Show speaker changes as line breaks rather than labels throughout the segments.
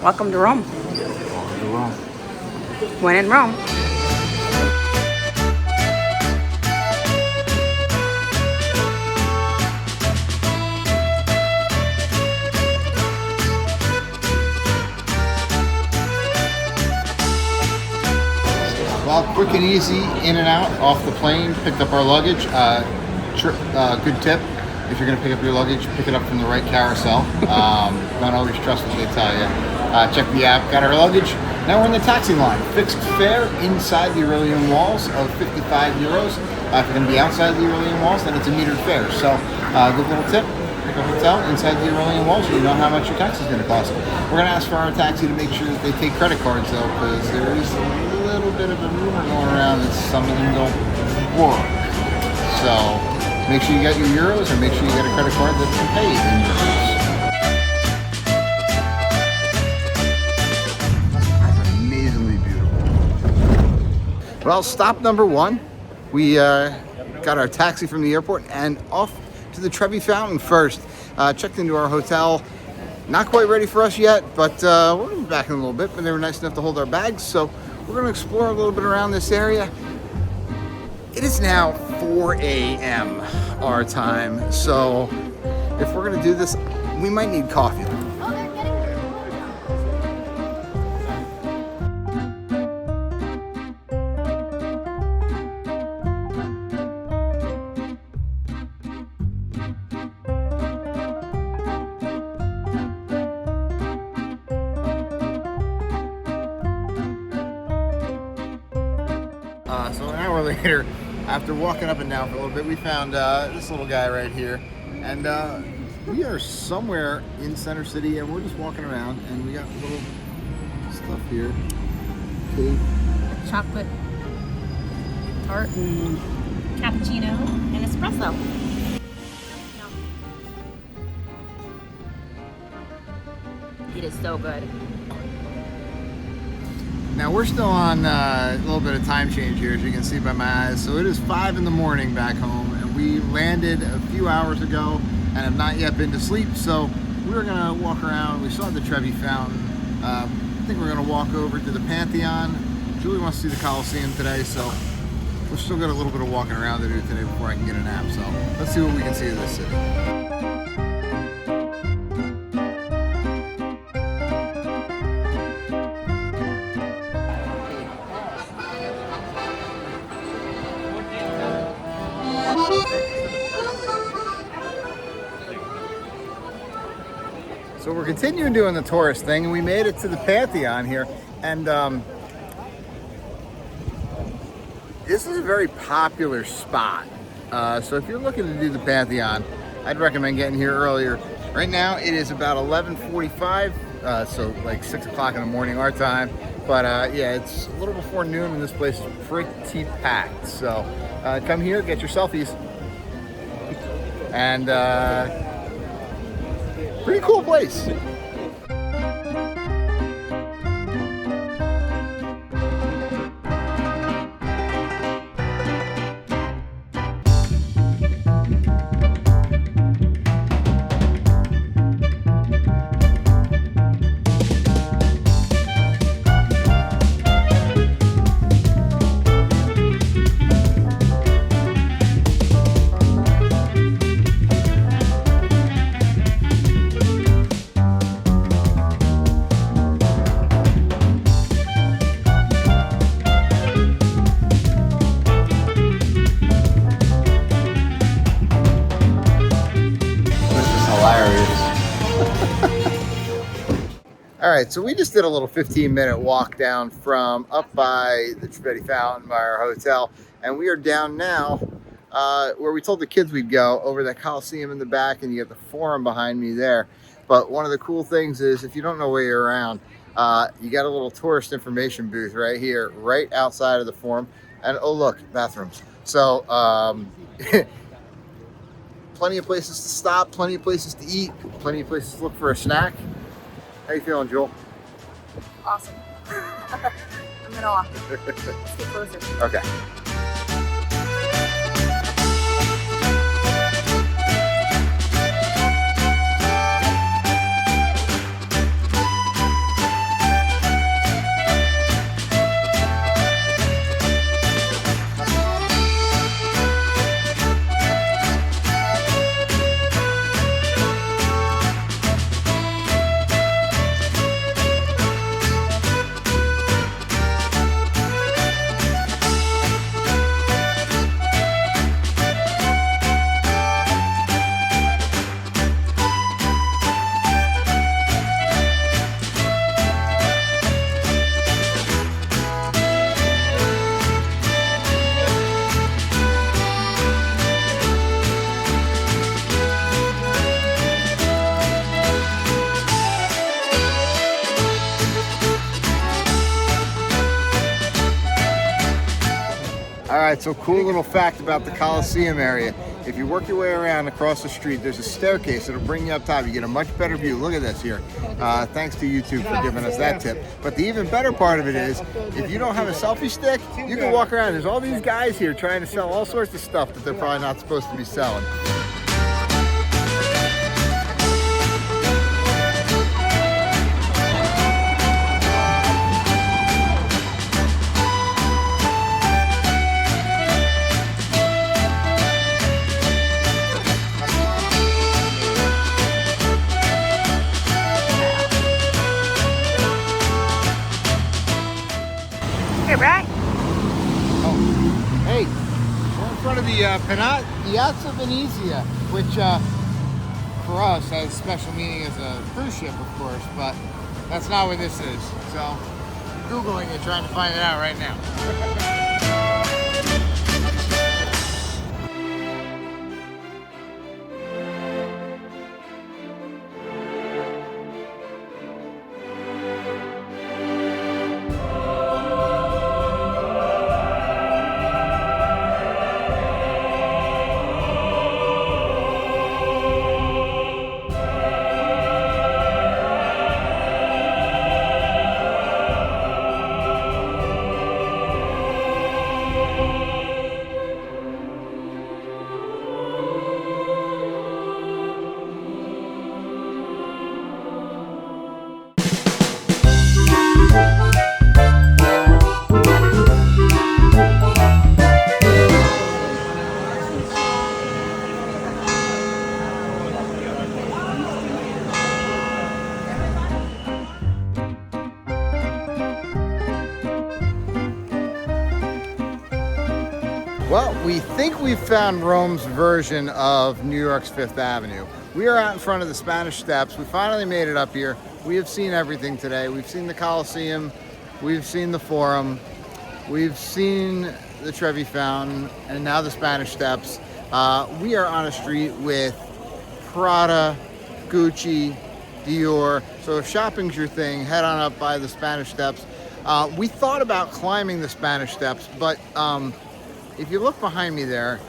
Welcome to Rome.
Welcome to Rome.
When in Rome.
Well, quick and easy, in and out, off the plane, picked up our luggage. Good tip, if you're going to pick up your luggage, pick it up from the right carousel. Don't always trust what they tell you. Check the app, got our luggage. Now we're in the taxi line. Fixed fare inside the Aurelian walls of €55. If you're going to be outside the Aurelian walls, then it's a metered fare. So, good little tip. Pick a hotel inside the Aurelian walls so you know how much your taxi is going to cost. We're going to ask for our taxi to make sure that they take credit cards, though, because there is a little bit of a rumor going around that some of them don't work. So make sure you got your euros, or make sure you got a credit card that can pay in euros. That's amazingly beautiful. Well, stop number one. We got our taxi from the airport and off to the Trevi Fountain first. Checked into our hotel. Not quite ready for us yet, but we're going to be back in a little bit. But they were nice enough to hold our bags, so we're going to explore a little bit around this area. It is now 4 a.m. our time, so if we're going to do this, we might need coffee. So an hour later, after walking up and down for a little bit, we found this little guy right here. And we are somewhere in Center City, and we're just walking around, and we got little stuff here. Cake.
Chocolate tart and cappuccino and espresso. It is so good.
Now we're still on a little bit of time change here, as you can see by my eyes. So it is 5 in the morning back home, and we landed a few hours ago and have not yet been to sleep. So we're gonna walk around. We saw the Trevi Fountain. I think we're gonna walk over to the Pantheon. Julie wants to see the Colosseum today, so we've still got a little bit of walking around to do today before I can get a nap. So let's see what we can see of this city. So we're continuing doing the tourist thing, and we made it to the Pantheon here, and this is a very popular spot. So if you're looking to do the Pantheon, I'd recommend getting here earlier. Right now it is about 11:45, so like 6 o'clock in the morning our time. But yeah, it's a little before noon, and this place is pretty packed. So come here, get your selfies, and pretty cool place. All right, so we just did a little 15-minute walk down from up by the Trevi Fountain by our hotel, and we are down now where we told the kids we'd go, over that Colosseum in the back, and you get the Forum behind me there. But one of the cool things is, if you don't know where you're around, you got a little tourist information booth right here, right outside of the Forum, and oh look, bathrooms. So plenty of places to stop, plenty of places to eat, plenty of places to look for a snack. How you feeling, Joel?
Awesome. I'm gonna walk. Let's get closer.
Okay. right, so cool little fact about the Colosseum area. If you work your way around across the street, there's a staircase that'll bring you up top. You get a much better view. Look at this here. Thanks to YouTube for giving us that tip. But the even better part of it is, if you don't have a selfie stick, you can walk around. There's all these guys here trying to sell all sorts of stuff that they're probably not supposed to be selling.
Right?
Oh, hey, we're in front of the Piazza Venezia, which for us has special meaning as a cruise ship, of course, but that's not what this is. So I'm Googling it, trying to find it out right now. Well, we think we've found Rome's version of New York's Fifth Avenue. We are out in front of the Spanish Steps. We finally made it up here. We have seen everything today. We've seen the Colosseum, we've seen the Forum, we've seen the Trevi Fountain, and now the Spanish Steps. We are on a street with Prada, Gucci, Dior. So if shopping's your thing, head on up by the Spanish Steps. We thought about climbing the Spanish Steps, but if you look behind me there,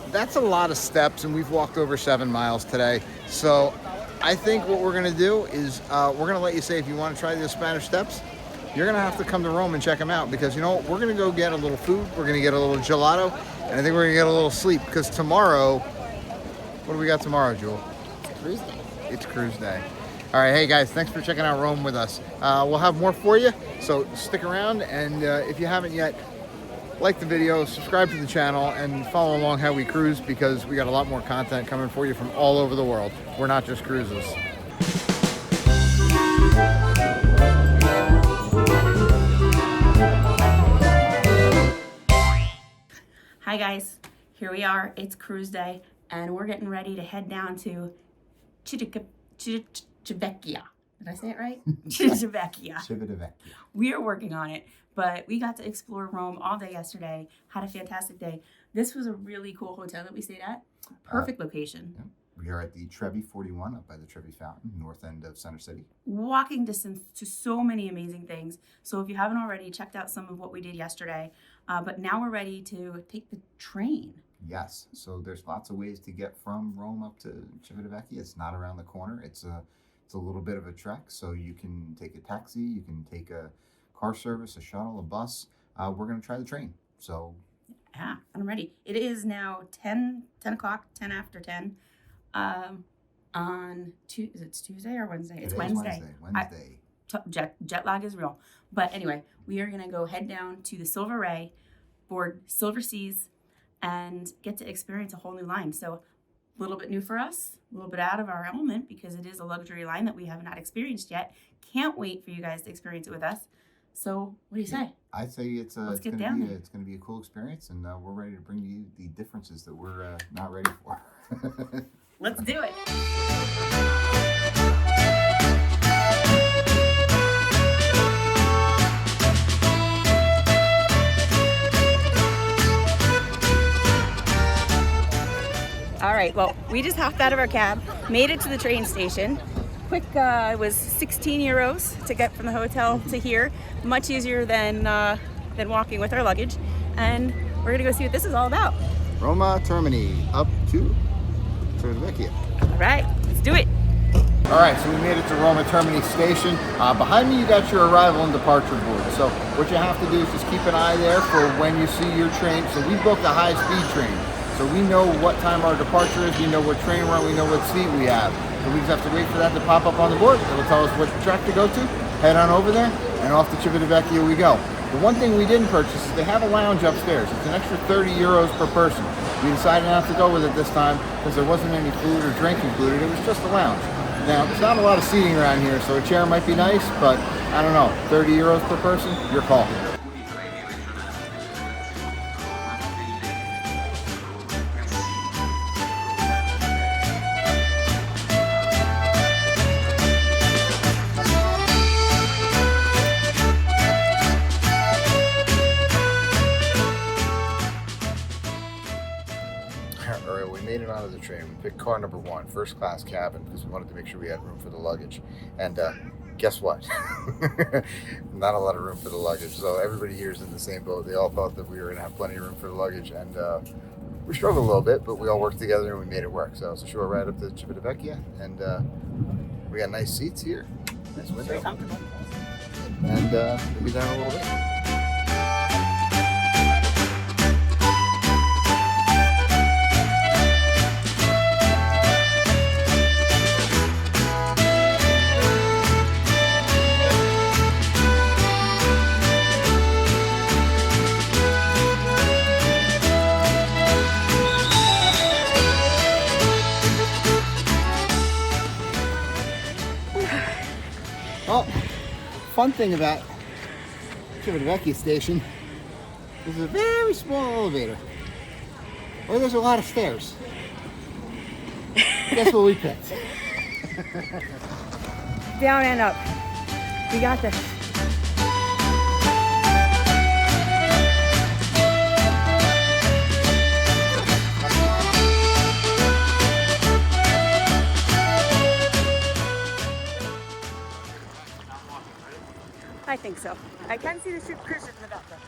that's a lot of steps, and we've walked over 7 miles today. So I think what we're gonna do is we're gonna let you say, if you wanna try the Spanish Steps, you're gonna have to come to Rome and check them out, because you know what? We're gonna go get a little food, we're gonna get a little gelato, and I think we're gonna get a little sleep, because tomorrow, what do we got tomorrow, Jewel?
It's cruise day.
It's cruise day. All right, hey guys, thanks for checking out Rome with us. We'll have more for you, so stick around, and if you haven't yet, like the video, subscribe to the channel, and follow along how we cruise, because we got a lot more content coming for you from all over the world. We're not just cruises.
Hi guys, here we are. It's cruise day, and we're getting ready to head down to Civitavecchia. Did I say it right?
Civitavecchia.
We are working on it, but we got to explore Rome all day yesterday. Had a fantastic day. This was a really cool hotel that we stayed at. Perfect location.
Yeah. We are at the Trevi 41 up by the Trevi Fountain, north end of Center City.
Walking distance to so many amazing things. So if you haven't already, checked out some of what we did yesterday. But now we're ready to take the train.
Yes. So there's lots of ways to get from Rome up to Civitavecchia. It's not around the corner. It's a little bit of a trek. So you can take a taxi, you can take a car service, a shuttle, a bus. We're going to try the train. So
yeah, I'm ready. It is now 10 o'clock, 10 after 10. On it's Tuesday or Wednesday? It's Wednesday.
Wednesday.
Jet lag is real. But anyway, we are going to go head down to the Silversea, board Silverseas, and get to experience a whole new line. So a little bit new for us, a little bit out of our element, because it is a luxury line that we have not experienced yet. Can't wait for you guys to experience it with us. So what do you say?
I say it's going to be a cool experience, and we're ready to bring you the differences that we're not ready for.
Let's do it. All right, well, we just hopped out of our cab, made it to the train station. Quick, it was 16 euros to get from the hotel to here. Much easier than walking with our luggage. And we're gonna go see what this is all about.
Roma Termini up to Civitavecchia.
All right, let's do it.
All right, so we made it to Roma Termini station. Behind me, you got your arrival and departure board. So what you have to do is just keep an eye there for when you see your train. So we booked a high-speed train. So we know what time our departure is, we know what train we're on, we know what seat we have. So we just have to wait for that to pop up on the board. It'll tell us what track to go to, head on over there, and off to Civitavecchia we go. The one thing we didn't purchase is they have a lounge upstairs. It's an extra 30 euros per person. We decided not to go with it this time because there wasn't any food or drink included. It was just a lounge. Now, there's not a lot of seating around here, so a chair might be nice, but I don't know, 30 euros per person, your call. Alright, we made it onto the train. We picked car number 1, first class cabin, because we wanted to make sure we had room for the luggage. And guess what? Not a lot of room for the luggage. So everybody here is in the same boat. They all thought that we were going to have plenty of room for the luggage. And we struggled a little bit, but we all worked together and we made it work. So it's a short ride up to Civitavecchia. And we got nice seats here. Nice window.
Very comfortable.
And we'll be down a little bit. Oh, fun thing about Civitavecchia station is a very small elevator. Or there's a lot of stairs. Guess what we picked?
Down and up. We got this. I think so. I can see the cruisers in the background.